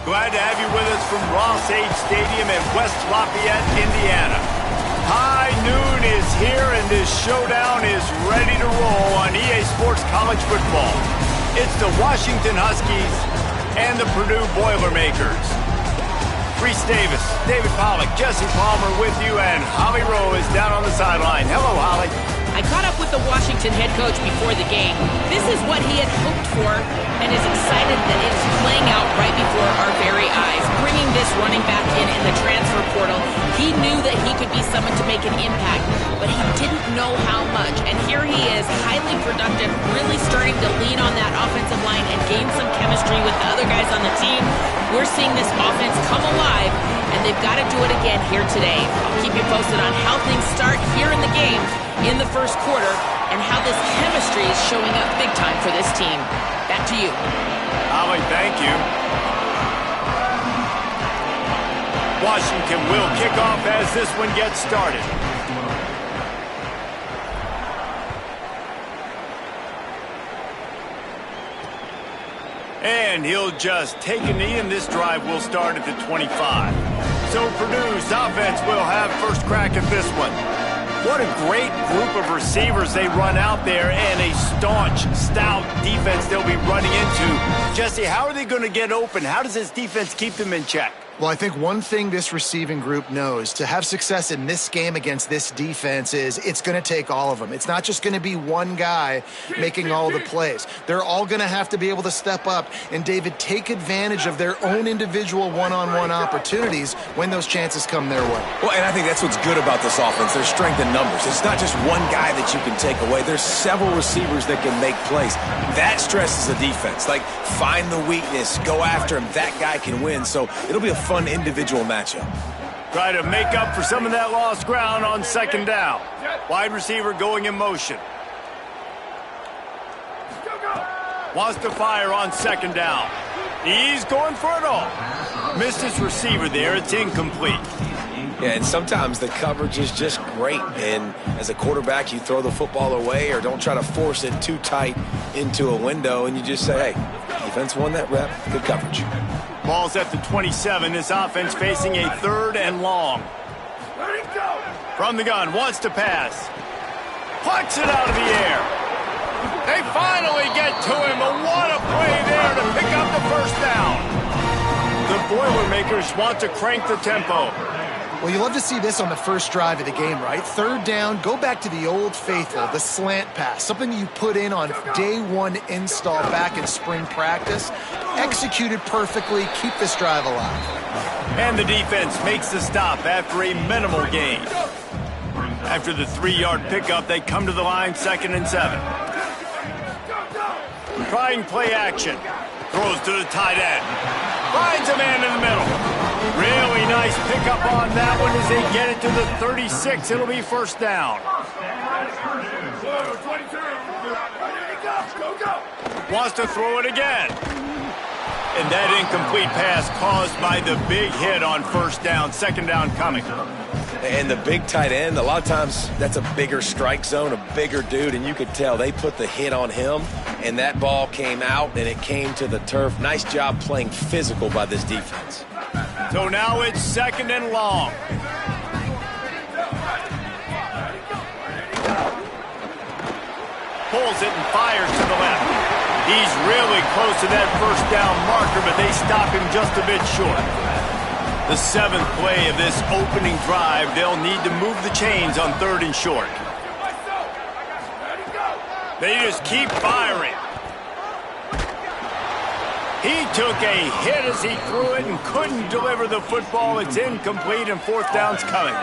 Glad to have you with us from Ross-Ade Stadium in West Lafayette, Indiana. High noon is here, and this showdown is ready to roll on EA Sports College Football. It's the Washington Huskies and the Purdue Boilermakers. Reese Davis, David Pollack, Jesse Palmer with you, and Holly Rowe is down on the sideline. Hello, Holly. I caught up with the Washington head coach before the game. This is what he had hoped for and is excited that it's playing out right before our very eyes. Bringing this running back in the transfer portal, he knew that he could be someone to make an impact, but he didn't know how much. And here he is, highly productive, really starting to lean on that offensive line and gain some chemistry with the other guys on the team. We're seeing this offense come alive, and they've got to do it again here today. I'll keep you posted on how things start here in the game in the first quarter and how this chemistry is showing up big time for this team. Back to you. Holly, thank you. Washington will kick off as this one gets started. And he'll just take a knee, and this drive will start at the 25. So Purdue's offense will have first crack at this one. What a great group of receivers they run out there, and a staunch, stout defense they'll be running into. Jesse, how are they going to get open? How does this defense keep them in check? Well, I think one thing this receiving group knows to have success in this game against this defense is it's going to take all of them. It's not just going to be one guy making all the plays. They're all going to have to be able to step up and, David, take advantage of their own individual one-on-one opportunities when those chances come their way. Well, and I think that's what's good about this offense. There's strength in numbers. It's not just one guy that you can take away. There's several receivers that can make plays. That stresses the defense. Like, find the weakness, go after him. That guy can win. So it'll be a fun individual matchup. Try to make up for some of that lost ground on second down. Wide receiver going in motion. Wants to fire on second down. He's going for it all. Missed his receiver there. It's incomplete. Yeah, and sometimes the coverage is just great. And as a quarterback, you throw the football away or don't try to force it too tight into a window, and you just say, hey, defense won that rep. Good coverage. Ball's at the 27. This offense facing a third and long. From the gun, wants to pass. Punts it out of the air. They finally get to him, but what a play there to pick up the first down. The Boilermakers want to crank the tempo. Well, you love to see this on the first drive of the game, right? Third down, go back to the old faithful, the slant pass, something you put in on day one install back in spring practice. Executed perfectly, keep this drive alive. And the defense makes the stop after a minimal gain. After the 3-yard pickup, they come to the line, 2nd and 7. Trying play action. Throws to the tight end. Finds a man in the middle. Really nice pickup on that one as they get it to the 36. It'll be first down. Wants to throw it again. And that incomplete pass caused by the big hit on first down. Second down coming. And the big tight end, a lot of times that's a bigger strike zone, a bigger dude, and you could tell they put the hit on him, and that ball came out, and it came to the turf. Nice job playing physical by this defense. So now it's 2nd and long. Pulls it and fires to the left. He's really close to that first down marker, but they stop him just a bit short. The 7th play of this opening drive, they'll need to move the chains on 3rd and short. They just keep firing. He took a hit as he threw it and couldn't deliver the football. It's incomplete, and 4th down's coming.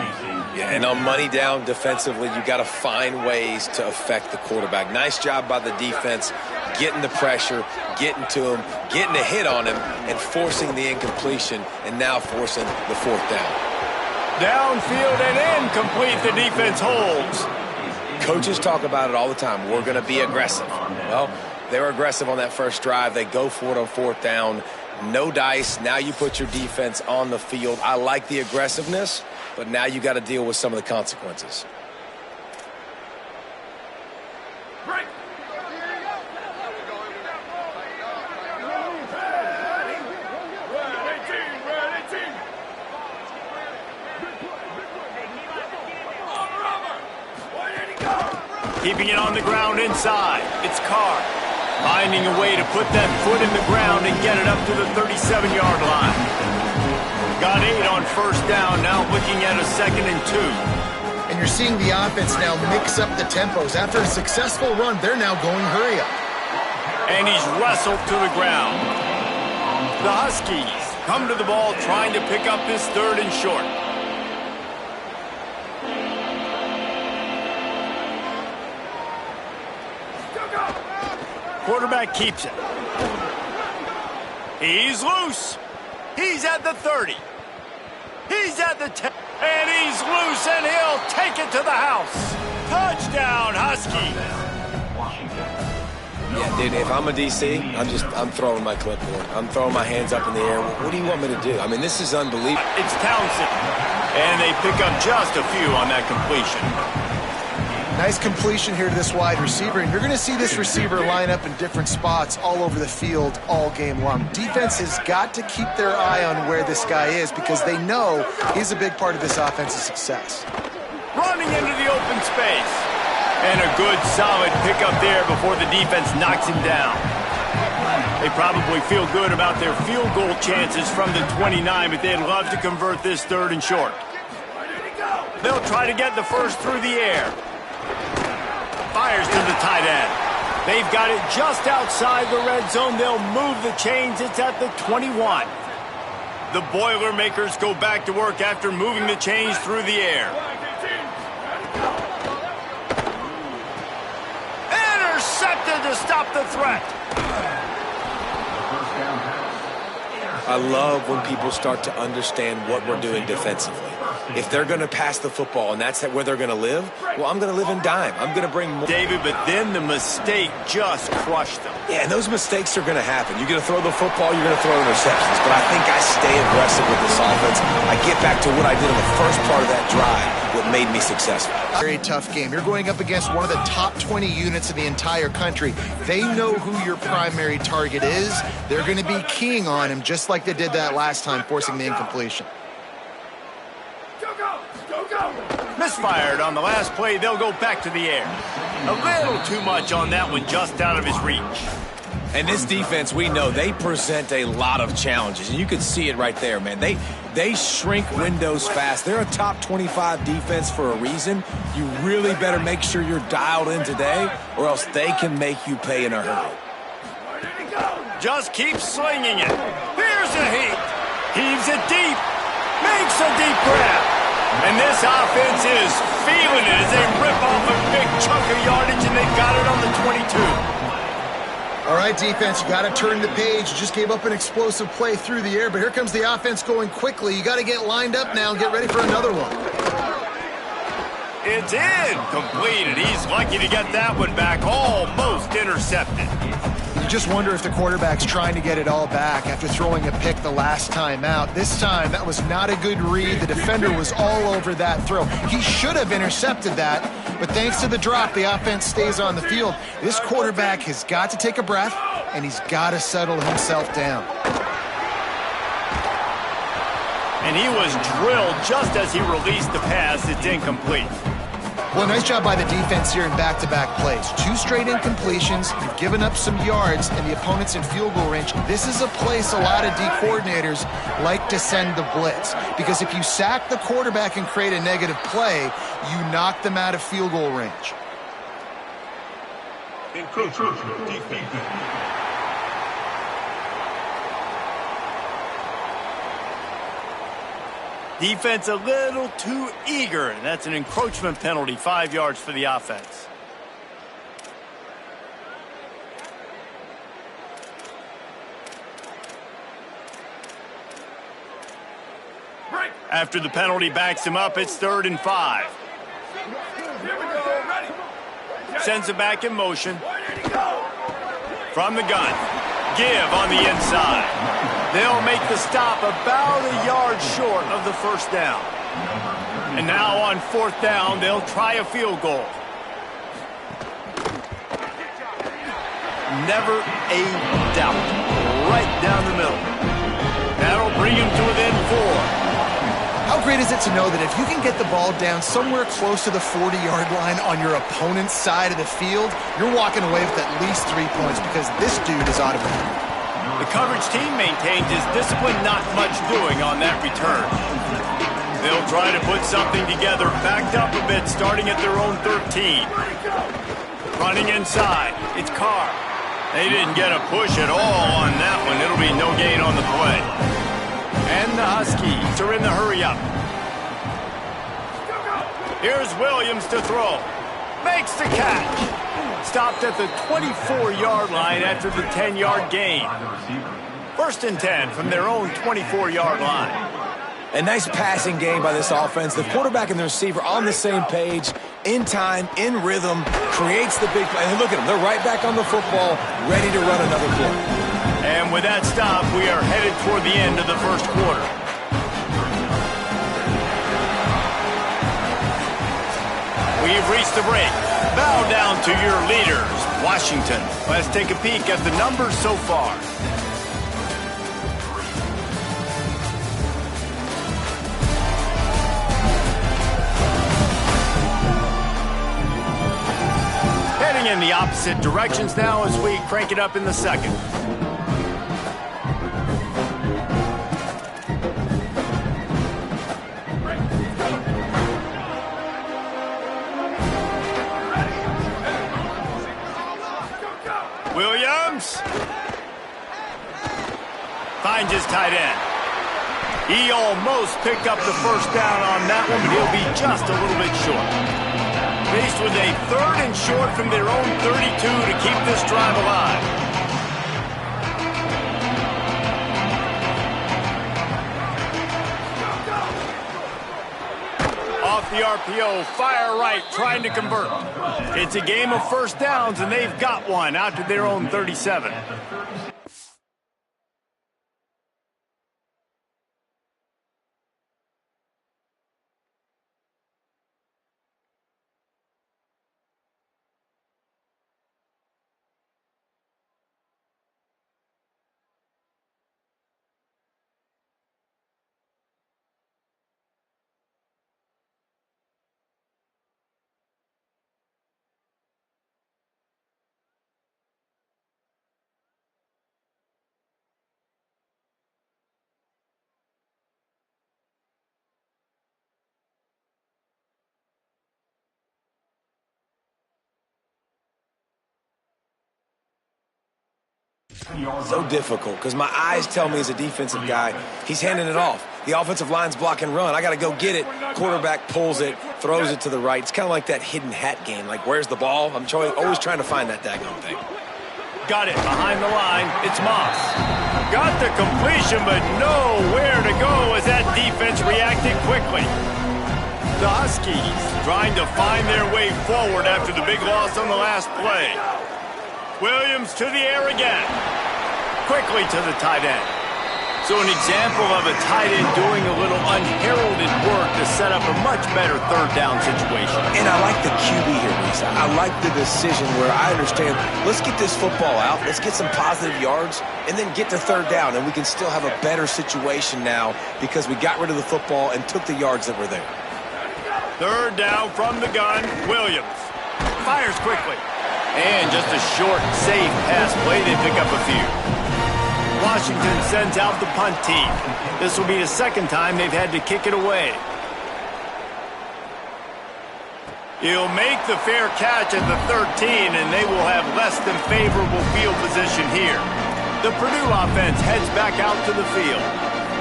Yeah, and on money down defensively, you got to find ways to affect the quarterback. Nice job by the defense, getting the pressure, getting to him, getting a hit on him, and forcing the incompletion, and now forcing the 4th down. Downfield and incomplete, the defense holds. Coaches talk about it all the time. We're going to be aggressive. Well, they were aggressive on that first drive. They go for it on 4th down. No dice. Now you put your defense on the field. I like the aggressiveness, but now you got to deal with some of the consequences. Keeping it on the ground inside. It's Carr. Finding a way to put that foot in the ground and get it up to the 37-yard line. Got 8 on first down, now looking at a 2nd and 2. And you're seeing the offense now mix up the tempos. After a successful run, they're now going hurry up. And he's wrestled to the ground. The Huskies come to the ball trying to pick up this 3rd and short. Quarterback keeps it. He's loose. He's at the 30. He's at the 10. And he's loose, and he'll take it to the house. Touchdown, Huskies. Yeah, dude, if I'm a DC, I'm throwing my clipboard. I'm throwing my hands up in the air. What do you want me to do? I mean, this is unbelievable. It's Townsend. And they pick up just a few on that completion. Nice completion here to this wide receiver, and you're going to see this receiver line up in different spots all over the field all game long. Defense has got to keep their eye on where this guy is because they know he's a big part of this offense's success. Running into the open space. And a good, solid pickup there before the defense knocks him down. They probably feel good about their field goal chances from the 29, but they'd love to convert this 3rd and short. They'll try to get the first through the air. Fires to the tight end. They've got it just outside the red zone. They'll move the chains. It's at the 21. The Boilermakers go back to work after moving the chains through the air. Intercepted to stop the threat. I love when people start to understand what we're doing defensively. If they're going to pass the football and that's where they're going to live, well, I'm going to live in dime. I'm going to bring more. David, but then the mistake just crushed them. Yeah, and those mistakes are going to happen. You're going to throw the football, you're going to throw interceptions. But I think I stay aggressive with this offense. I get back to what I did in the first part of that drive, what made me successful. Very tough game. You're going up against one of the top 20 units in the entire country. They know who your primary target is. They're going to be keying on him just like they did that last time, forcing the incompletion. Misfired on the last play. They'll go back to the air. A little too much on that one, just out of his reach. And this defense, we know, they present a lot of challenges. And you can see it right there, man. They shrink windows fast. They're a top 25 defense for a reason. You really better make sure you're dialed in today, or else they can make you pay in a hurry. Just keep slinging it. Here's a heat. Heaves it deep. Makes a deep grab. And this offense is feeling it as they rip off a big chunk of yardage, and they've got it on the 22. All right, defense, you got to turn the page. You just gave up an explosive play through the air, but here comes the offense going quickly. You got to get lined up now and get ready for another one. It's incompleted. He's lucky to get that one back. Almost intercepted. You just wonder if the quarterback's trying to get it all back after throwing a pick the last time out. This time, that was not a good read. The defender was all over that throw. He should have intercepted that, but thanks to the drop, the offense stays on the field. This quarterback has got to take a breath, and he's got to settle himself down. And he was drilled just as he released the pass. It's incomplete. Well, nice job by the defense here in back-to-back plays. 2 straight incompletions. You've given up some yards, and the opponent's in field goal range. This is a place a lot of D coordinators like to send the blitz, because if you sack the quarterback and create a negative play, you knock them out of field goal range. Defense a little too eager, and that's an encroachment penalty, 5 yards for the offense. After the penalty backs him up, it's 3rd and 5. Sends it back in motion. From the gun. Give on the inside. They'll make the stop about a yard short of the first down. And now on 4th down, they'll try a field goal. Never a doubt. Right down the middle. That'll bring him to within 4. How How great is it to know that if you can get the ball down somewhere close to the 40-yard line on your opponent's side of the field, you're walking away with at least 3 points because this dude is automatic. The coverage team maintains his discipline, not much doing on that return. They'll try to put something together, backed up a bit, starting at their own 13. Running inside, it's Carr. They didn't get a push at all on that one. It'll be no gain on the play. And the Huskies are in the hurry-up. Here's Williams to throw. Makes the catch. Stopped at the 24-yard line after the 10-yard gain. 1st and 10 from their own 24-yard line. A nice passing game by this offense. The quarterback and the receiver on the same page, in time, in rhythm, creates the big play. And look at them. They're right back on the football, ready to run another play. And with that stop, we are headed toward the end of the first quarter. We've reached the break. Bow down to your leaders, Washington. Let's take a peek at the numbers so far. Heading in the opposite directions now as we crank it up in the second. Williams finds his tight end. He almost picked up the first down on that one, but he'll be just a little bit short. Faced with a 3rd and short from their own 32 to keep this drive alive. Off the RPO, fire right, trying to convert. It's a game of first downs, and they've got one out to their own 37. So difficult because my eyes tell me as a defensive guy, he's handing it off. The offensive line's block and run. I got to go get it. Quarterback pulls it, throws it to the right. It's kind of like that hidden hat game. Like, where's the ball? I'm always trying to find that daggone thing. Got it behind the line. It's Moss. Got the completion, but nowhere to go as that defense reacted quickly. The Huskies trying to find their way forward after the big loss on the last play. Williams to the air again. Quickly to the tight end. So an example of a tight end doing a little unheralded work to set up a much better 3rd down situation. And I like the QB here, Lisa. I like the decision where I understand, let's get this football out, let's get some positive yards, and then get to 3rd down, and we can still have a better situation now because we got rid of the football and took the yards that were there. 3rd down from the gun. Williams fires quickly. And just a short, safe pass play. They pick up a few. Washington sends out the punt team. This will be the 2nd time they've had to kick it away. He'll make the fair catch at the 13, and they will have less than favorable field position here. The Purdue offense heads back out to the field.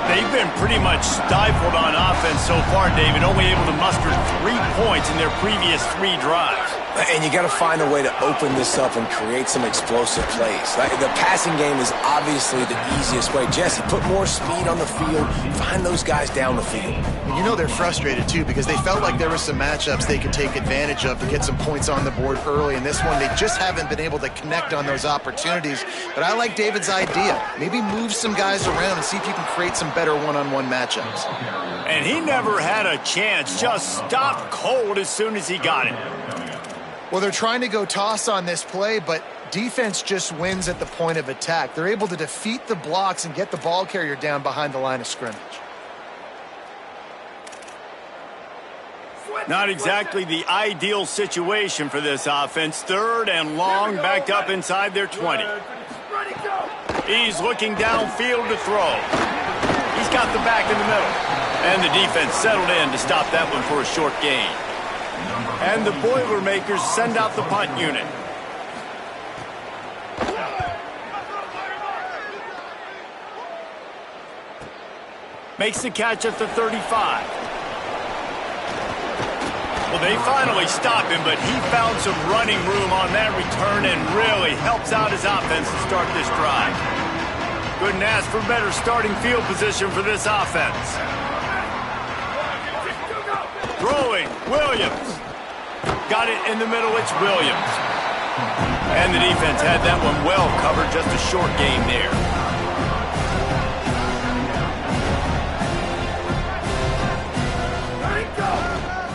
They've been pretty much stifled on offense so far, David, only able to muster 3 points in their previous 3 drives. And you got to find a way to open this up and create some explosive plays. The passing game is obviously the easiest way. Jesse, put more speed on the field. Find those guys down the field. And you know they're frustrated, too, because they felt like there were some matchups they could take advantage of to get some points on the board early. In this one, they just haven't been able to connect on those opportunities. But I like David's idea. Maybe move some guys around and see if you can create some better one-on-one matchups. And he never had a chance. Just stopped cold as soon as he got it. Well, they're trying to go toss on this play, but defense just wins at the point of attack. They're able to defeat the blocks and get the ball carrier down behind the line of scrimmage. Not exactly the ideal situation for this offense. 3rd and long, backed up inside their 20. He's looking downfield to throw. He's got the back in the middle. And the defense settled in to stop that one for a short gain. And the Boilermakers send out the punt unit. Makes the catch at the 35. Well, they finally stop him, but he found some running room on that return and really helps out his offense to start this drive. Couldn't ask for better starting field position for this offense. Throwing, Williams. Got it in the middle, it's Williams. And the defense had that one well covered, just a short game there.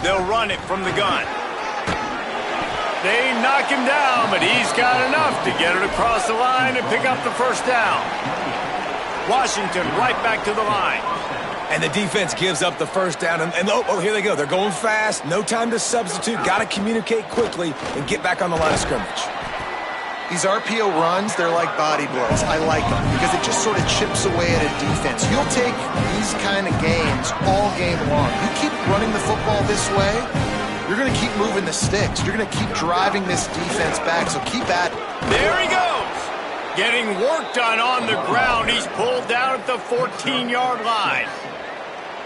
They'll run it from the gun. They knock him down, but he's got enough to get it across the line and pick up the first down. Washington right back to the line. And the defense gives up the first down. And oh, here they go. They're going fast. No time to substitute. Got to communicate quickly and get back on the line of scrimmage. These RPO runs, they're like body blows. I like them because it just sort of chips away at a defense. You'll take these kind of games all game long. You keep running the football this way, you're going to keep moving the sticks. You're going to keep driving this defense back, so keep at it. There he goes. Getting work done on the ground. He's pulled down at the 14-yard line.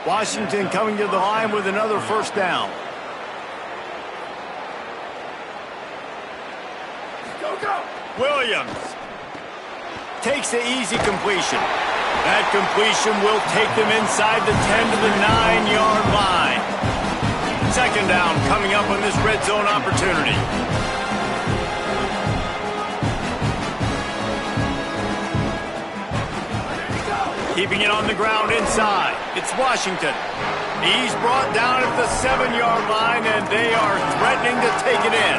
Washington coming to the line with another first down. Williams takes the easy completion. That completion will take them inside the 10 to the 9-yard line. 2nd down coming up on this red zone opportunity. Keeping it on the ground inside. It's Washington. He's brought down at the 7-yard line, and they are threatening to take it in.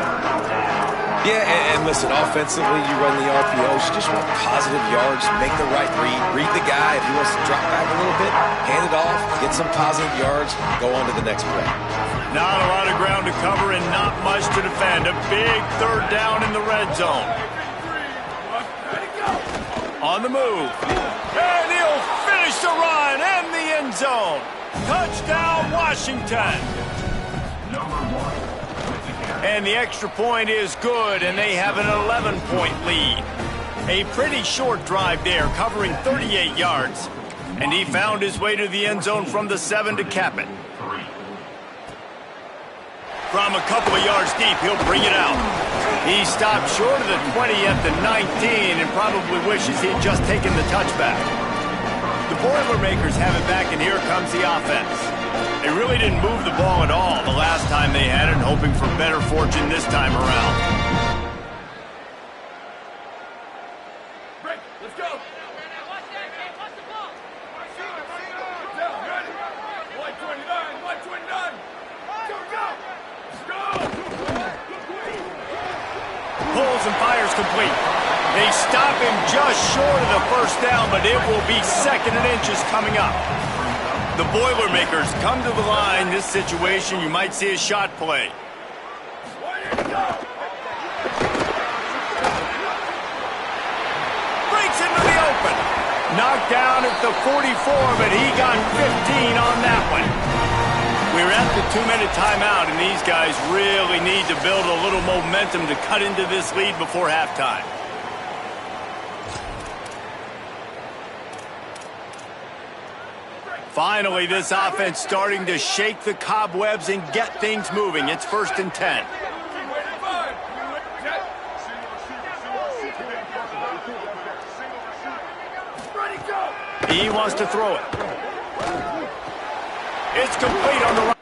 Yeah, and listen, offensively, you run the RPOs, you just want positive yards, make the right read the guy. If he wants to drop back a little bit, hand it off, get some positive yards, go on to the next play. Not a lot of ground to cover and not much to defend. A big 3rd down in the red zone. On the move. And he'll finish the run and the end zone. Touchdown, Washington. And the extra point is good, and they have an 11-point lead. A pretty short drive there, covering 38 yards. And he found his way to the end zone from the 7 to cap it. From a couple of yards deep, he'll bring it out. He stopped short of the 20 at the 19 and probably wishes he'd just taken the touchback. The Boilermakers have it back, and here comes the offense. They really didn't move the ball at all the last time they had it, hoping for better fortune this time around. Break, let's go. Pulls and fires complete. They stop him just short of the first down, but it will be 2nd and inches coming up. The Boilermakers come to the line. This situation, you might see a shot play. Breaks into the open. Knocked down at the 44, but he got 15 on that one. We're at the 2-minute timeout, and these guys really need to build a little momentum to cut into this lead before halftime. Finally, this offense starting to shake the cobwebs and get things moving. It's 1st and 10. He wants to throw it. It's complete on the right.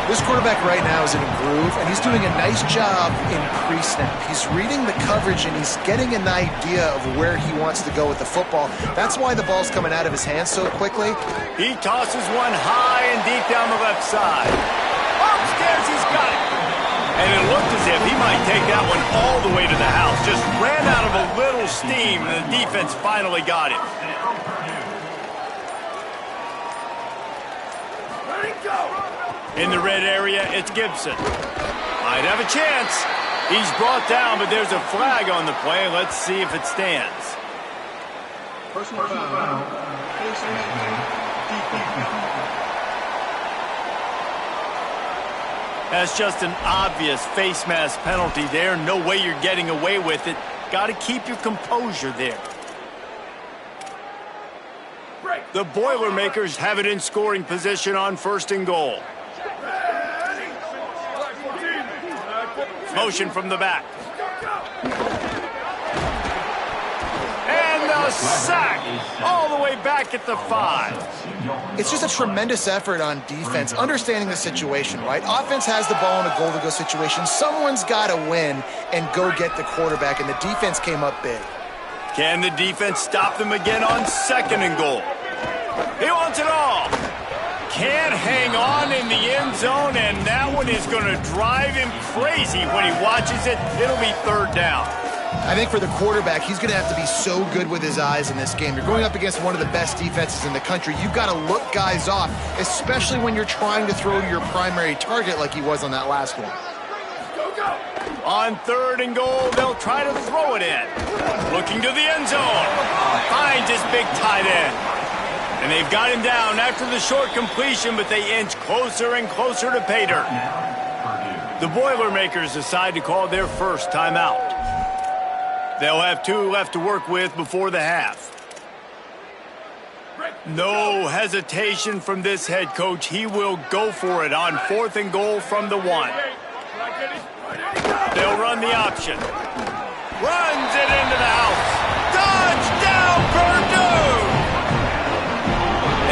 This quarterback right now is in a groove, and he's doing a nice job in pre-snap. He's reading the coverage, and he's getting an idea of where he wants to go with the football. That's why the ball's coming out of his hands so quickly. He tosses one high and deep down the left side. Upstairs, he's got it. And it looked as if he might take that one all the way to the house. Just ran out of a little steam, and the defense finally got it. In the red area, it's Gibson. Might have a chance. He's brought down, but there's a flag on the play. Let's see if it stands. Personal foul. That's just an obvious face mask penalty there. No way you're getting away with it. Got to keep your composure there. The Boilermakers have it in scoring position on 1st and goal. Motion from the back. And the sack all the way back at the 5. It's just a tremendous effort on defense, understanding the situation, right? Offense has the ball in a goal-to-go situation. Someone's got to win and go get the quarterback, and the defense came up big. Can the defense stop them again on 2nd and goal? He wants it all. Can't hang on in the end zone, and that one is going to drive him crazy when he watches it. It'll be 3rd down. I think for the quarterback, he's going to have to be so good with his eyes in this game. You're going up against one of the best defenses in the country. You've got to look guys off, especially when you're trying to throw to your primary target like he was on that last one. On 3rd and goal, they'll try to throw it in. Looking to the end zone. Finds his big tight end. And they've got him down after the short completion, but they inch closer and closer to pay dirt. The Boilermakers decide to call their first timeout. They'll have 2 left to work with before the half. No hesitation from this head coach. He will go for it on 4th and goal from the 1. They'll run the option. Runs it into the house. Touchdown, Purdue!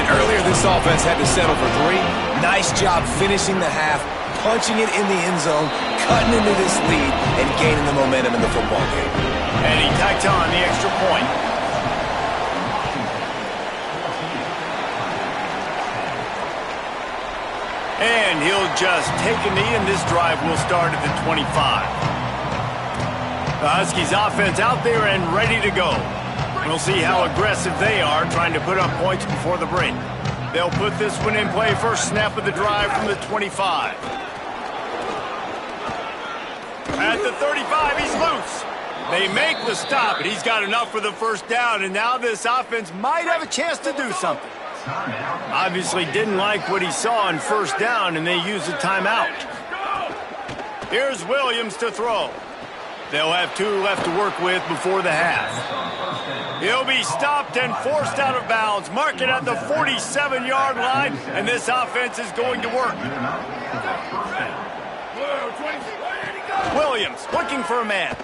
And earlier, this offense had to settle for 3. Nice job finishing the half, punching it in the end zone, cutting into this lead, and gaining the momentum in the football game. And he tacked on the extra point. And he'll just take a knee, and this drive will start at the 25. The Huskies offense out there and ready to go. We'll see how aggressive they are trying to put up points before the break. They'll put this one in play. First snap of the drive from the 25. At the 35, he's loose. They make the stop, but he's got enough for the first down, and now this offense might have a chance to do something. Obviously didn't like what he saw on 1st down, and they use a timeout. Here's Williams to throw. They'll have 2 left to work with before the half. He'll be stopped and forced out of bounds. Mark it at the 47-yard line, and this offense is going to work. Williams looking for a man.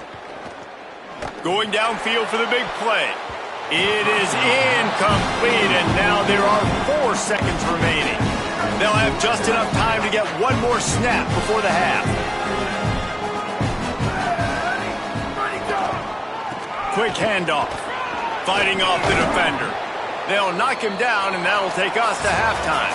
Going downfield for the big play. It is incomplete, and now there are 4 seconds remaining. They'll have just enough time to get one more snap before the half. Quick handoff. Fighting off the defender. They'll knock him down, and that'll take us to halftime.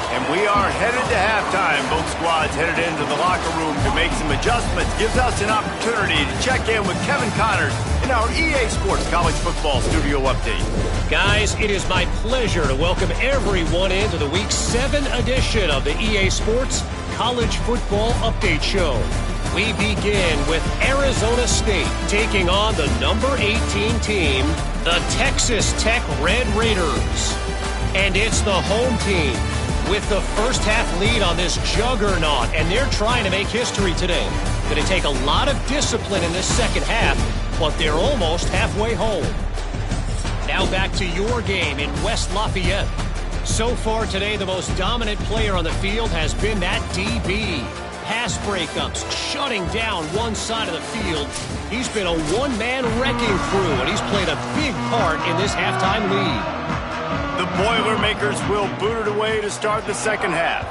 And we are headed to halftime. Both squads headed into the locker room to make some adjustments. Gives us an opportunity to check in with Kevin Connors in our EA Sports College Football Studio Update. Guys, it is my pleasure to welcome everyone into the Week 7 edition of the EA Sports College Football Update Show. We begin with Arizona State taking on the number 18 team, the Texas Tech Red Raiders. And it's the home team with the first half lead on this juggernaut, and they're trying to make history today. Going to take a lot of discipline in this second half, but they're almost halfway home. Now back to your game in West Lafayette. So far today, the most dominant player on the field has been that DB. Pass breakups, shutting down one side of the field. He's been a one-man wrecking crew, and he's played a big part in this halftime lead. The Boilermakers will boot it away to start the second half.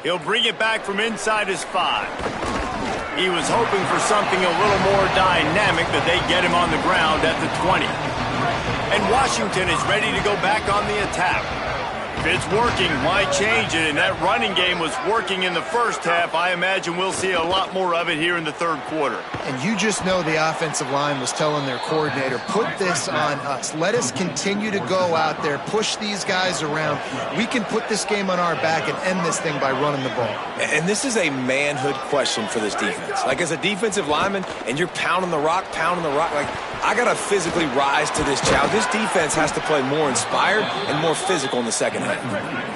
He'll bring it back from inside his 5. He was hoping for something a little more dynamic, but they get him on the ground at the 20. And Washington is ready to go back on the attack. If it's working, why change it? And that running game was working in the first half. I imagine we'll see a lot more of it here in the third quarter. And you just know the offensive line was telling their coordinator, put this on us. Let us continue to go out there, push these guys around. We can put this game on our back and end this thing by running the ball. And this is a manhood question for this defense. Like, as a defensive lineman, and you're pounding the rock, like, I got to physically rise to this challenge. This defense has to play more inspired and more physical in the second half.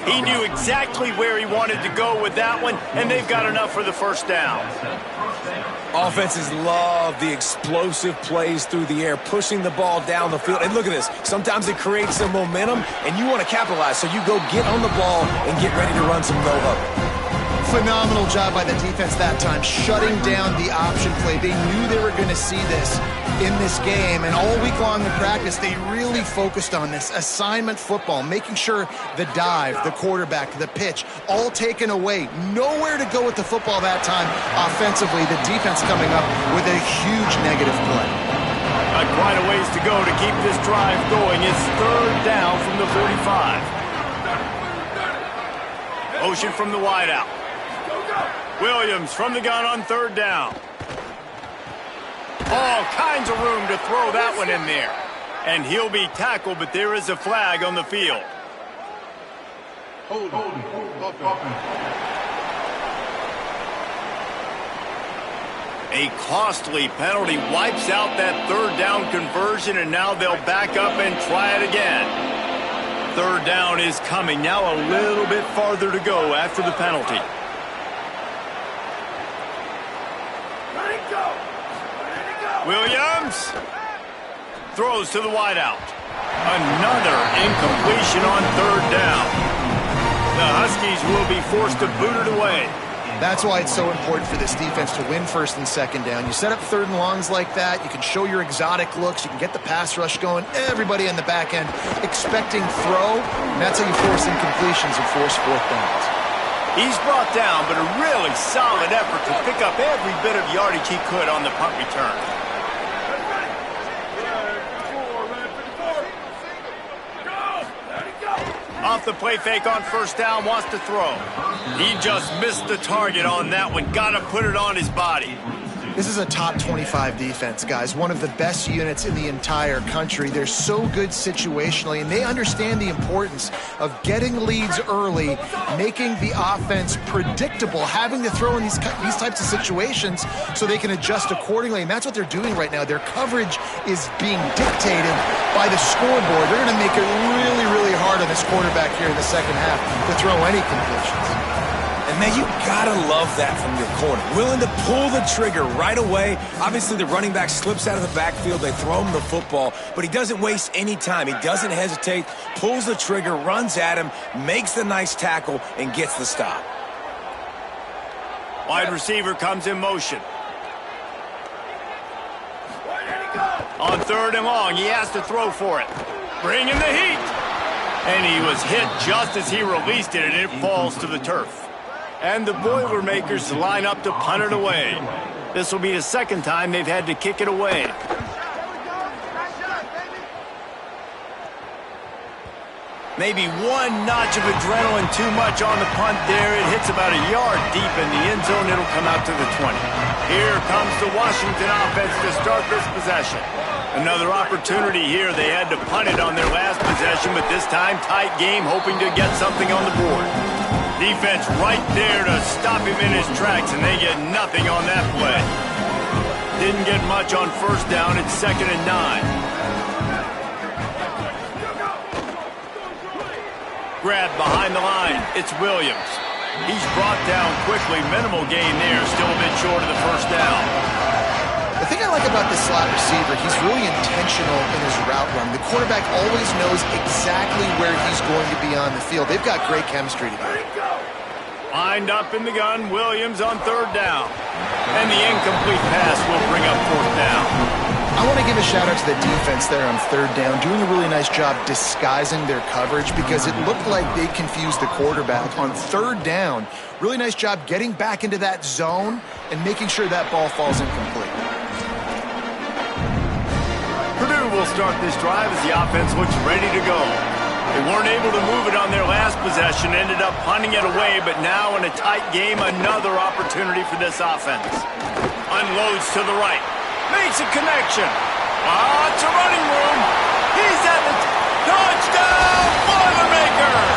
He knew exactly where he wanted to go with that one, and they've got enough for the first down. Offenses love the explosive plays through the air, pushing the ball down the field. And look at this. Sometimes it creates some momentum, and you want to capitalize. So you go get on the ball and get ready to run some go-up. Phenomenal job by the defense that time, shutting down the option play. They knew they were going to see this in this game, and all week long in practice, they really focused on this assignment football, making sure the dive, the quarterback, the pitch, all taken away. Nowhere to go with the football that time offensively. The defense coming up with a huge negative play. Quite a ways to go to keep this drive going. It's third down from the 45. Motion from the wideout. Williams from the gun on third down. All kinds of room to throw that one in there. And he'll be tackled, but there is a flag on the field. Hold. A costly penalty wipes out that third down conversion, and now they'll back up and try it again. Third down is coming. Now a little bit farther to go after the penalty. Williams throws to the wideout. Another incompletion on third down. The Huskies will be forced to boot it away. That's why it's so important for this defense to win first and second down. You set up third and longs like that, you can show your exotic looks, you can get the pass rush going, everybody in the back end expecting throw, and that's how you force incompletions and force fourth downs. He's brought down, but a really solid effort to pick up every bit of yardage he could on the punt return. Off the play fake on first down, wants to throw. He just missed the target on that one. Got to put it on his body. This is a top 25 defense, guys. One of the best units in the entire country. They're so good situationally, and they understand the importance of getting leads early, making the offense predictable, having to throw in these types of situations so they can adjust accordingly, and that's what they're doing right now. Their coverage is being dictated by the scoreboard. They're going to make it really, really hard on this quarterback here in the second half to throw any completions. And, man, you got to love that from your corner. Willing to pull the trigger right away. Obviously, the running back slips out of the backfield. They throw him the football, but he doesn't waste any time. He doesn't hesitate, pulls the trigger, runs at him, makes the nice tackle, and gets the stop. Wide receiver comes in motion. On third and long, he has to throw for it. Bring in the heat. And he was hit just as he released it, and it falls to the turf. And the Boilermakers line up to punt it away. This will be the second time they've had to kick it away. Maybe one notch of adrenaline too much on the punt there. It hits about a yard deep in the end zone. It'll come out to the 20. Here comes the Washington offense to start this possession. Another opportunity here. They had to punt it on their last possession, but this time tight game, hoping to get something on the board. Defense right there to stop him in his tracks, and they get nothing on that play. Didn't get much on first down. It's 2nd and 9. Grab behind the line. It's Williams. He's brought down quickly. Minimal gain there. Still a bit short of the first down. The thing I like about this slot receiver, he's really intentional in his route run. The quarterback always knows exactly where he's going to be on the field. They've got great chemistry together. Lined up in the gun, Williams on third down. And the incomplete pass will bring up fourth down. I want to give a shout out to the defense there on third down, doing a really nice job disguising their coverage because it looked like they confused the quarterback on third down. Really nice job getting back into that zone and making sure that ball falls incomplete. Purdue will start this drive as the offense looks ready to go. They weren't able to move it on their last possession, ended up punting it away, but now in a tight game, another opportunity for this offense. Unloads to the right. Makes a connection. Lots of running room. He's at the touchdown, Boilermakers!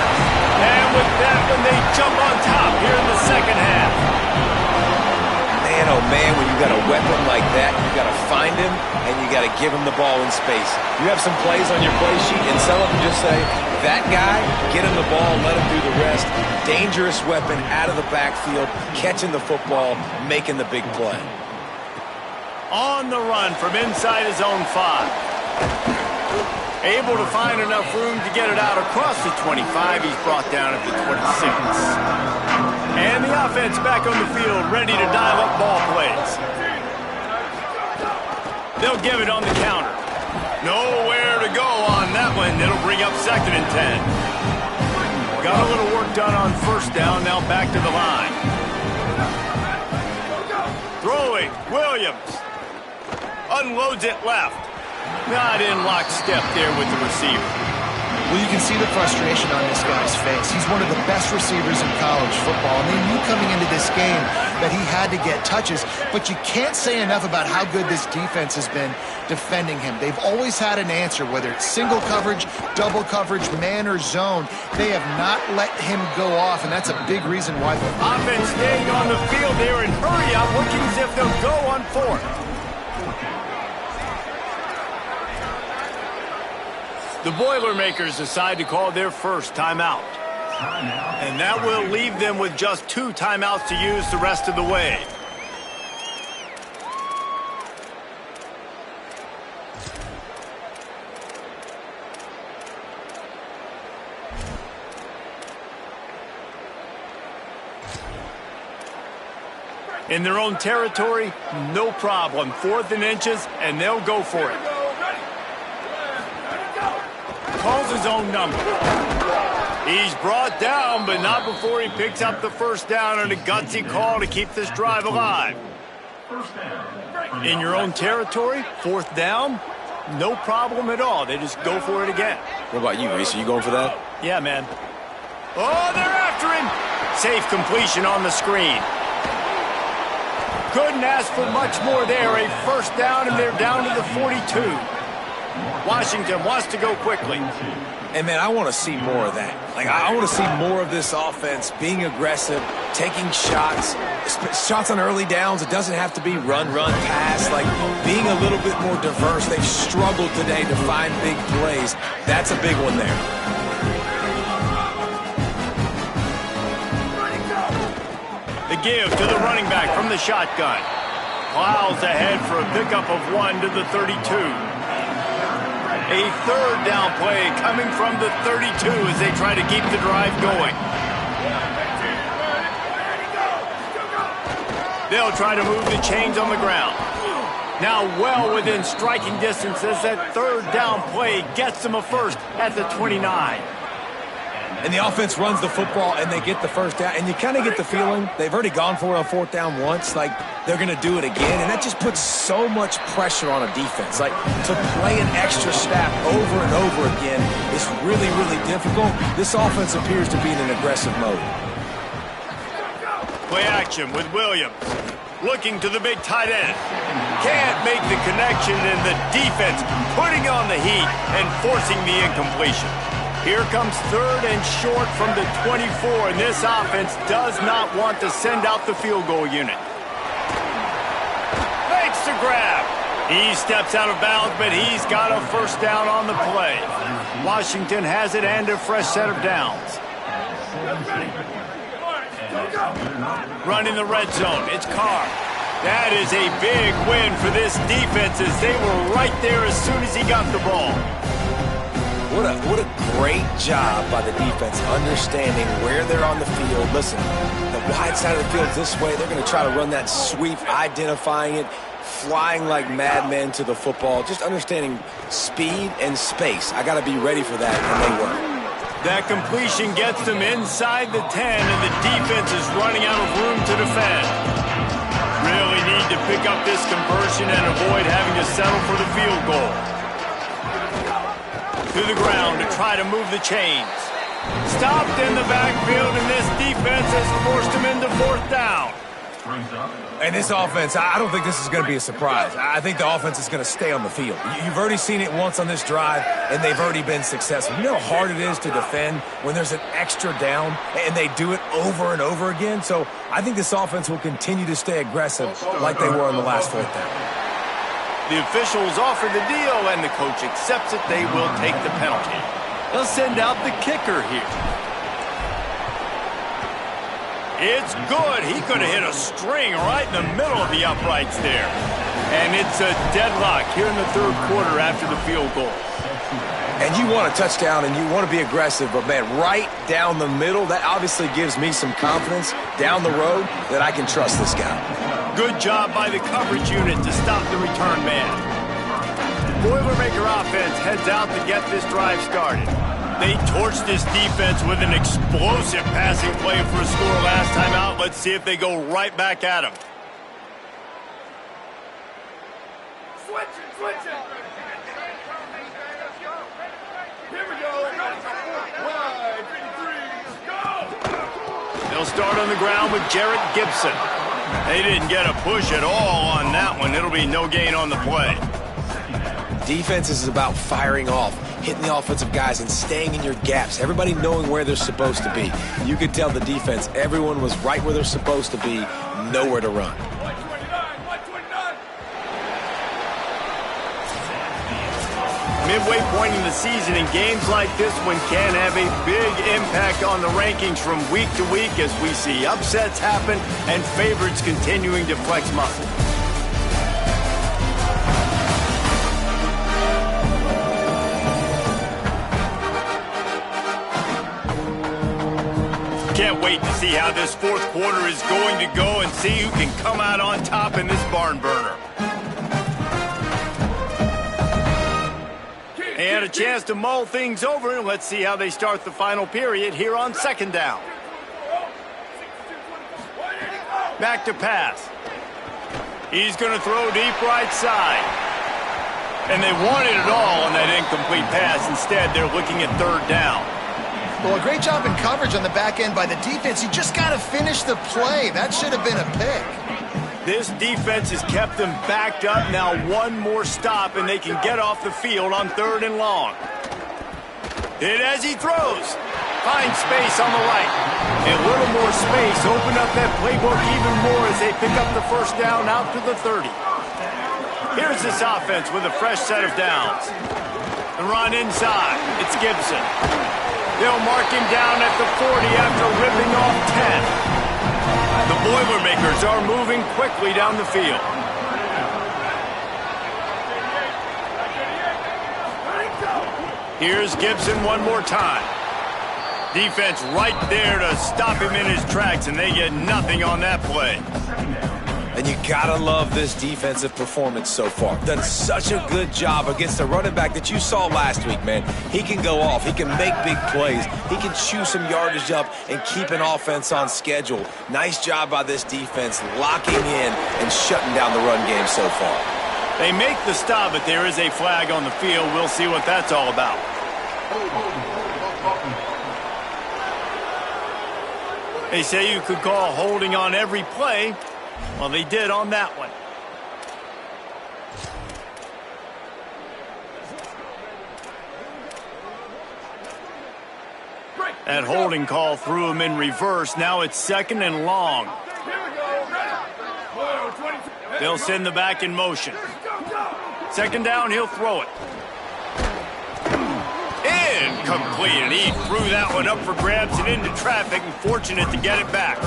And with that one, they jump on top here in the second half. Man, oh man, when you got a weapon like that, you got to find him and you got to give him the ball in space. You have some plays on your play sheet, and some of them just say, that guy, get him the ball, let him do the rest. Dangerous weapon out of the backfield, catching the football, making the big play. On the run from inside his own 5. Able to find enough room to get it out across the 25. He's brought down at the 26. And the offense back on the field, ready to dial up ball plays. They'll give it on the counter. Nowhere to go on that one. It'll bring up 2nd and 10. Got a little work done on first down, now back to the line. Throwing, Williams. Unloads it left. Not in lockstep there with the receiver. Well, you can see the frustration on this guy's face. He's one of the best receivers in college football, and they knew coming into this game that he had to get touches, but you can't say enough about how good this defense has been defending him. They've always had an answer, whether it's single coverage, double coverage, man or zone. They have not let him go off, and that's a big reason why. Offense staying on the field there and hurry up, looking as if they'll go on 4th. The Boilermakers decide to call their first timeout. And that will leave them with just 2 timeouts to use the rest of the way. In their own territory, no problem. 4th and inches, and they'll go for it. Calls his own number. He's brought down, but not before he picks up the first down on a gutsy call to keep this drive alive. In your own territory, 4th down, no problem at all. They just go for it again. What about you, Reese? Are you going for that? Yeah, man. Oh, they're after him. Safe completion on the screen. Couldn't ask for much more there. A first down, and they're down to the 42. Washington wants to go quickly. And, man, I want to see more of that. Like, I want to see more of this offense being aggressive, taking shots on early downs. It doesn't have to be run, pass. Like, being a little bit more diverse. They've struggled today to find big plays. That's a big one there. The give to the running back from the shotgun. Plows ahead for a pickup of 1 to the 32. A third down play coming from the 32 as they try to keep the drive going. They'll try to move the chains on the ground. Now well within striking distance as that third down play gets them a first at the 29. And the offense runs the football, and they get the first down. And you kind of get the feeling they've already gone for it on 4th down once. Like, they're going to do it again. And that just puts so much pressure on a defense. Like, to play an extra snap over and over again is really, really difficult. This offense appears to be in an aggressive mode. Play action with Williams. Looking to the big tight end. Can't make the connection, and the defense putting on the heat and forcing the incompletion. Here comes 3rd and short from the 24, and this offense does not want to send out the field goal unit. Makes the grab. He steps out of bounds, but he's got a first down on the play. Washington has it and a fresh set of downs. Running the red zone, it's Carr. That is a big win for this defense as they were right there as soon as he got the ball. What a great job by the defense understanding where they're on the field. Listen, the wide side of the field is this way. They're going to try to run that sweep, identifying it, flying like madmen to the football, just understanding speed and space. I got to be ready for that, and they were. That completion gets them inside the 10, and the defense is running out of room to defend. Really need to pick up this conversion and avoid having to settle for the field goal. To the ground to try to move the chains. Stopped in the backfield, and this defense has forced him into 4th down. And this offense, I don't think this is going to be a surprise. I think the offense is going to stay on the field. You've already seen it once on this drive, and they've already been successful. You know how hard it is to defend when there's an extra down, and they do it over and over again? So I think this offense will continue to stay aggressive like they were on the last 4th down. The officials offer the deal, and the coach accepts it. They will take the penalty. They'll send out the kicker here. It's good. He could have hit a string right in the middle of the uprights there. And it's a deadlock here in the 3rd quarter after the field goal. And you want a touchdown and you want to be aggressive, but, man, right down the middle, that obviously gives me some confidence down the road that I can trust this guy. Good job by the coverage unit to stop the return man. Boilermaker offense heads out to get this drive started. They torched this defense with an explosive passing play for a score last time out. Let's see if they go right back at him. Switch it. Here we go. Wide, 3, go. They'll start on the ground with Jarrett Gibson. They didn't get a push at all on that one. It'll be no gain on the play. Defense is about firing off, hitting the offensive guys, and staying in your gaps. Everybody knowing where they're supposed to be. You could tell the defense, everyone was right where they're supposed to be, nowhere to run. 129. Midway point in the season, and games like this one can have a big impact on the rankings from week to week as we see upsets happen and favorites continuing to flex muscle. Can't wait to see how this 4th quarter is going to go and see who can come out on top in this barn burner. They had a chance to mull things over, and let's see how they start the final period here on 2nd down. Back to pass. He's going to throw deep right side. And they wanted it all on that incomplete pass. Instead, they're looking at 3rd down. Well, a great job in coverage on the back end by the defense. You just got to finish the play. That should have been a pick. This defense has kept them backed up. Now one more stop, and they can get off the field on 3rd and long. Hit as he throws. Finds space on the right. A little more space. Open up that playbook even more as they pick up the 1st down out to the 30. Here's this offense with a fresh set of downs. The run inside. It's Gibson. They'll mark him down at the 40 after ripping off 10. The Boilermakers are moving quickly down the field. Here's Gibson one more time. Defense right there to stop him in his tracks, and they get nothing on that play. And you gotta love this defensive performance so far. Done such a good job against the running back that you saw last week, man. He can go off. He can make big plays. He can chew some yardage up and keep an offense on schedule. Nice job by this defense locking in and shutting down the run game so far. They make the stop, but there is a flag on the field. We'll see what that's all about. They say you could call holding on every play. Well, they did on that one. That holding call threw him in reverse. Now it's 2nd and long. They'll send the back in motion. 2nd down, he'll throw it. Incomplete, and he threw that one up for grabs and into traffic, and fortunate to get it back.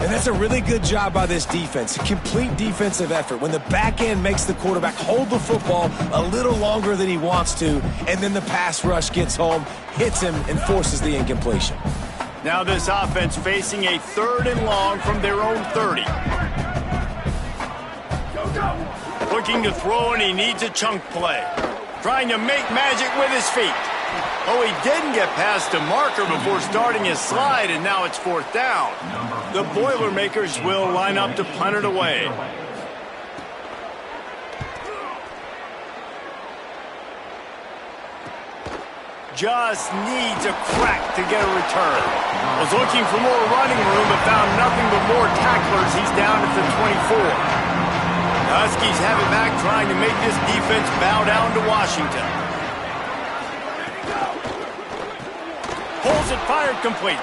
And that's a really good job by this defense. A complete defensive effort. When the back end makes the quarterback hold the football a little longer than he wants to, and then the pass rush gets home, hits him, and forces the incompletion. Now this offense facing a 3rd and long from their own 30. Looking to throw, and he needs a chunk play. Trying to make magic with his feet. Oh, he didn't get past the marker before starting his slide, and now it's 4th down. The Boilermakers will line up to punt it away. Just needs a crack to get a return. Was looking for more running room, but found nothing but more tacklers. He's down at the 24. The Huskies have it back, trying to make this defense bow down to Washington. Pulls it, fired complete.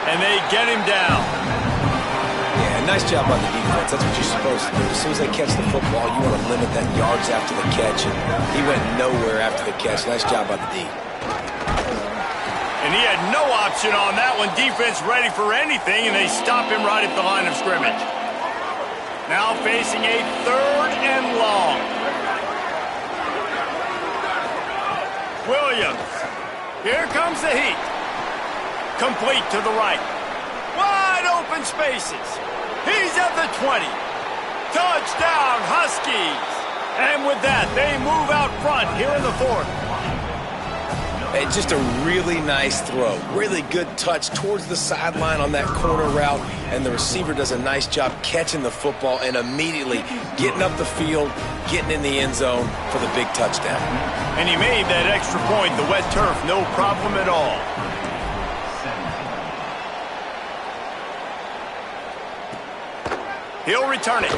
And they get him down. Yeah, nice job on the defense. That's what you're supposed to do. As soon as they catch the football, you want to limit that yards after the catch. And he went nowhere after the catch. Nice job by the D. And he had no option on that one. Defense ready for anything, and they stop him right at the line of scrimmage. Now facing a 3rd and long. Williams. Here comes the heat. Complete to the right. Wide open spaces. He's at the 20. Touchdown, Huskies. And with that, they move out front here in the 4th. Hey, just a really nice throw. Really good touch towards the sideline on that corner route. And the receiver does a nice job catching the football and immediately getting up the field, getting in the end zone for the big touchdown. And he made that extra point, the wet turf, no problem at all. He'll return it.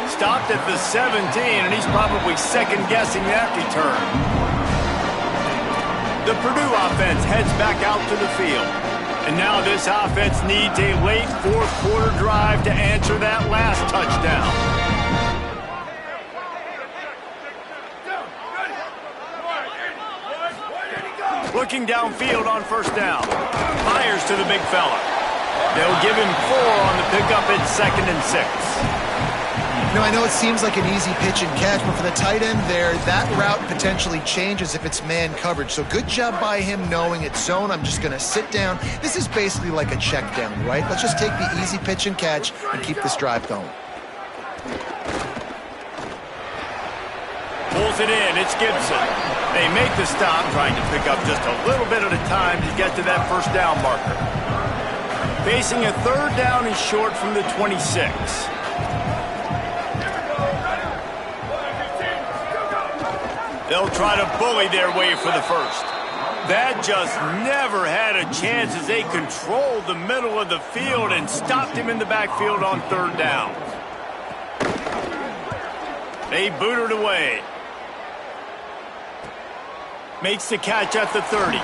Stopped at the 17, and he's probably second-guessing that return. The Purdue offense heads back out to the field. And now this offense needs a late 4th quarter drive to answer that last touchdown. Looking downfield on 1st down. Fires to the big fella. They'll give him 4 on the pickup at 2nd and 6. You know, I know it seems like an easy pitch and catch, but for the tight end there, that route potentially changes if it's man coverage. So good job by him knowing it's zone. I'm just going to sit down. This is basically like a check down, right? Let's just take the easy pitch and catch and keep this drive going. Pulls it in. It's Gibson. They make the stop, trying to pick up just a little bit at a time to get to that 1st down marker. Facing a 3rd down and short from the 26. They'll try to bully their way for the 1st. That just never had a chance as they controlled the middle of the field and stopped him in the backfield on 3rd down. They boot it away. Makes the catch at the 30.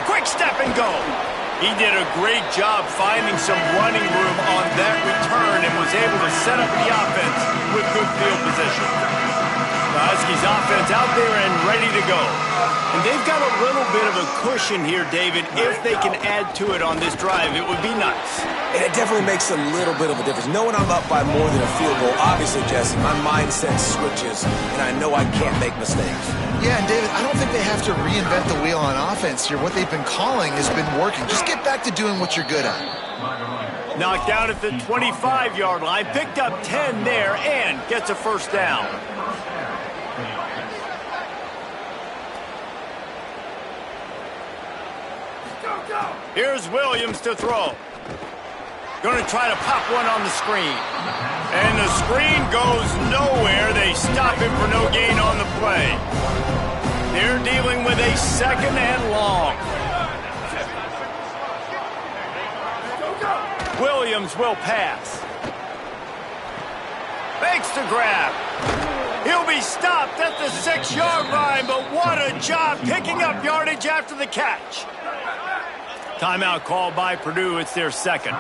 Quick step and go. He did a great job finding some running room on that return and was able to set up the offense with good field position. The Huskies offense out there and ready to go. And they've got a little bit of a cushion here, David. If they can add to it on this drive, it would be nice. And it definitely makes a little bit of a difference. Knowing I'm up by more than a field goal, obviously, Jesse, my mindset switches, and I know I can't make mistakes. Yeah, and David, I don't think they have to reinvent the wheel on offense here. What they've been calling has been working. Just get back to doing what you're good at. Knocked down at the 25-yard line, picked up 10 there, and gets a 1st down. Here's Williams to throw. Going to try to pop one on the screen. And the screen goes nowhere. They stop him for no gain on the play. They're dealing with a 2nd and long. Williams will pass. Makes the grab. He'll be stopped at the 6-yard line, but what a job picking up yardage after the catch. Timeout called by Purdue. It's their 2nd.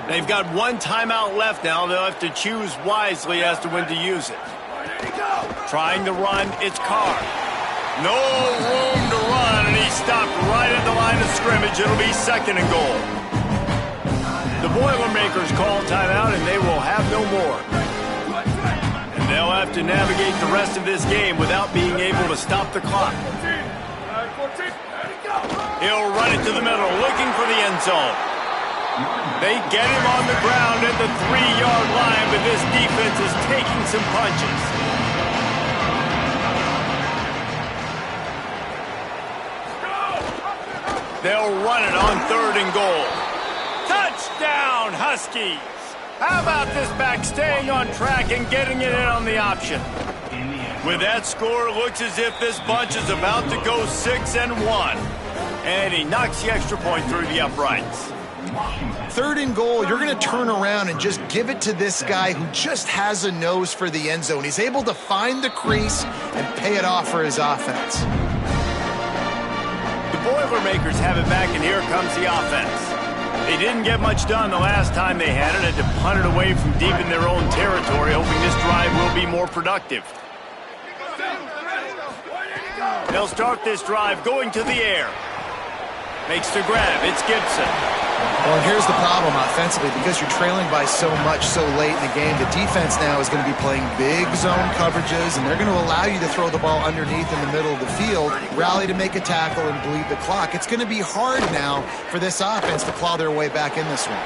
They've got 1 timeout left now. They'll have to choose wisely as to when to use it. Trying to run, it's Carr. No room to run, and he stopped right at the line of scrimmage. It'll be 2nd and goal. The Boilermakers call timeout, and they will have no more. And they'll have to navigate the rest of this game without being able to stop the clock. He'll run it to the middle, looking for the end zone. They get him on the ground at the 3-yard line, but this defense is taking some punches. They'll run it on 3rd and goal. Touchdown, Huskies! How about this back staying on track and getting it in on the option? With that score, it looks as if this bunch is about to go 6-1. And he knocks the extra point through the uprights. 3rd and goal, you're going to turn around and just give it to this guy who just has a nose for the end zone. He's able to find the crease and pay it off for his offense. The Boilermakers have it back, and here comes the offense. They didn't get much done the last time they had it, had to punt it away from deep in their own territory, hoping this drive will be more productive. They'll start this drive going to the air. Makes the grab. It's Gibson. Well, here's the problem offensively. Because you're trailing by so much so late in the game, the defense now is going to be playing big zone coverages, and they're going to allow you to throw the ball underneath in the middle of the field, rally to make a tackle, and bleed the clock. It's going to be hard now for this offense to claw their way back in this one.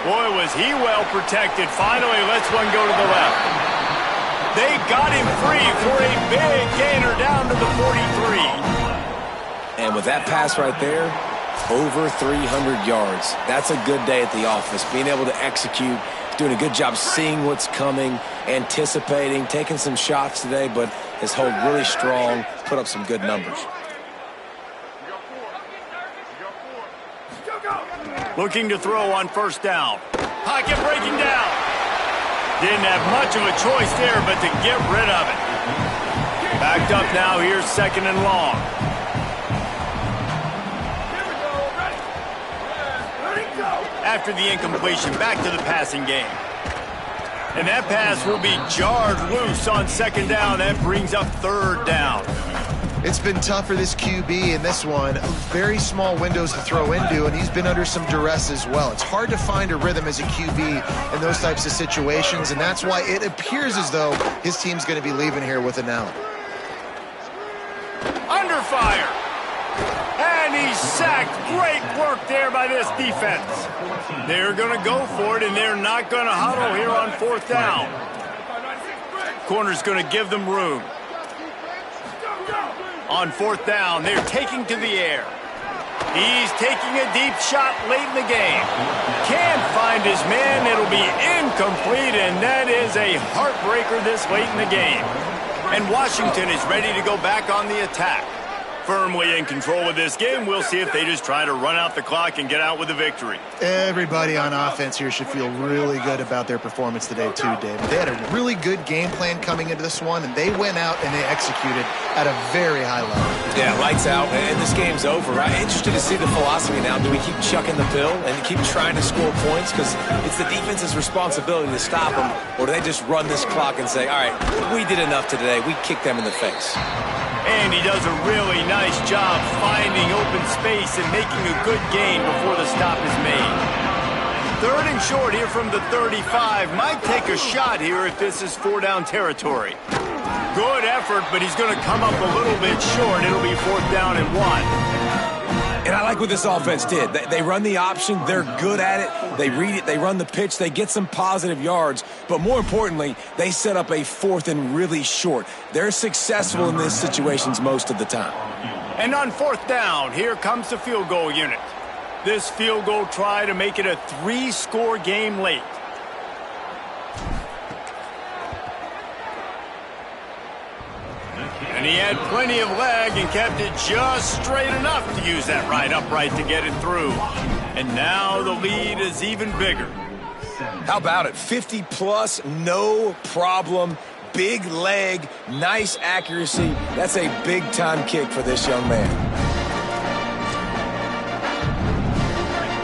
Boy, was he well protected. Finally lets one go to the left. They got him free for a big gainer down to the 43. And with that pass right there, over 300 yards. That's a good day at the office. Being able to execute, doing a good job seeing what's coming, anticipating, taking some shots today, but his hold really strong, put up some good numbers. Looking to throw on 1st down. Pocket breaking down. Didn't have much of a choice there, but to get rid of it. Backed up now, here's 2nd and long. After the incompletion, back to the passing game. And that pass will be jarred loose on 2nd down. That brings up 3rd down. It's been tough for this QB in this one. Very small windows to throw into, and he's been under some duress as well. It's hard to find a rhythm as a QB in those types of situations, and that's why it appears as though his team's going to be leaving here with an L. Under fire. And he's sacked. Great work there by this defense. They're going to go for it, and they're not going to huddle here on 4th down. Corner's going to give them room. On 4th down, they're taking to the air. He's taking a deep shot late in the game. Can't find his man. It'll be incomplete, and that is a heartbreaker this late in the game. And Washington is ready to go back on the attack. Firmly in control of this game. We'll see if they just try to run out the clock and get out with a victory. Everybody on offense here should feel really good about their performance today too, David. They had a really good game plan coming into this one, and they went out and they executed at a very high level. Yeah, lights out, and this game's over. I'm interested to see the philosophy now. Do we keep chucking the pill and keep trying to score points? Because it's the defense's responsibility to stop them, or do they just run this clock and say, all right, we did enough today. We kicked them in the face. And he does a really nice job finding open space and making a good gain before the stop is made. 3rd and short here from the 35. Might take a shot here if this is 4-down territory. Good effort, but he's going to come up a little bit short. It'll be 4th down and 1. And I like what this offense did. They run the option. They're good at it. They read it. They run the pitch. They get some positive yards. But more importantly, they set up a 4th and really short. They're successful in these situations most of the time. And on 4th down, here comes the field goal unit. This field goal try to make it a 3-score game late. And he had plenty of leg and kept it just straight enough to use that right upright to get it through. And now the lead is even bigger. How about it? 50-plus, no problem. Big leg, nice accuracy. That's a big-time kick for this young man.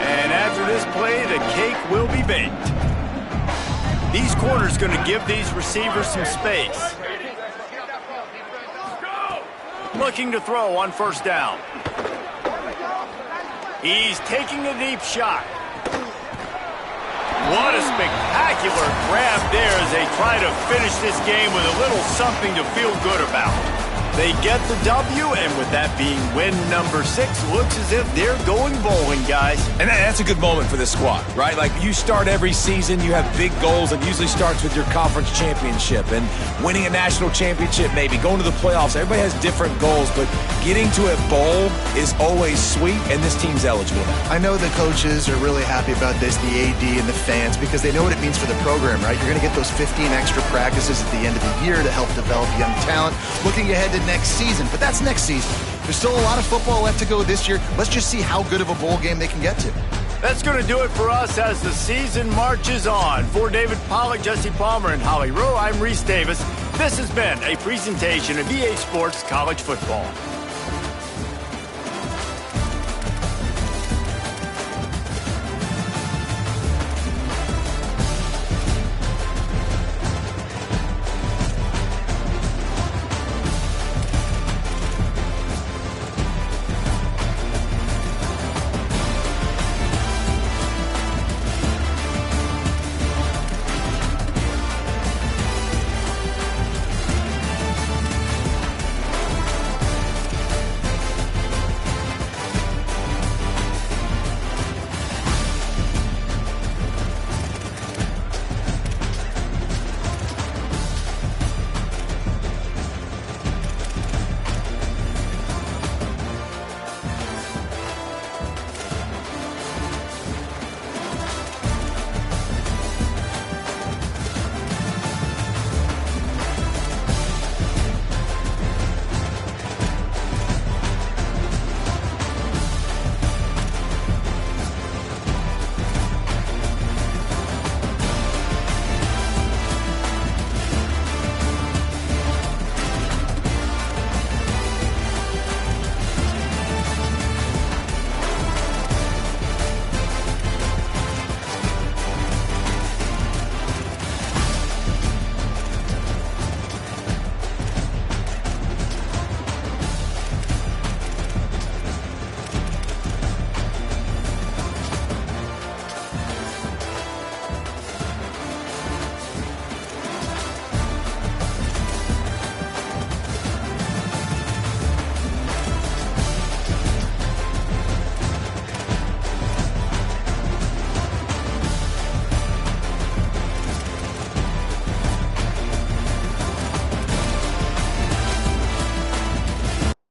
And after this play, the cake will be baked. These corners going to give these receivers some space. Looking to throw on 1st down. He's taking a deep shot. What a spectacular grab there as they try to finish this game with a little something to feel good about. They get the W, and with that being win number 6, looks as if they're going bowling, guys. And that's a good moment for this squad, right? Like, you start every season, you have big goals. It usually starts with your conference championship and winning a national championship, maybe going to the playoffs. Everybody has different goals, but getting to a bowl is always sweet, and this team's eligible now. I know the coaches are really happy about this, the AD and the fans, because they know what it means for the program, right? You're going to get those 15 extra practices at the end of the year to help develop young talent. Looking ahead to next season, but that's next season. There's still a lot of football left to go this year. Let's just see how good of a bowl game they can get to. That's going to do it for us as the season marches on. For David Pollack, Jesse Palmer, and Holly Rowe, I'm Reese Davis. This has been a presentation of EA Sports College Football.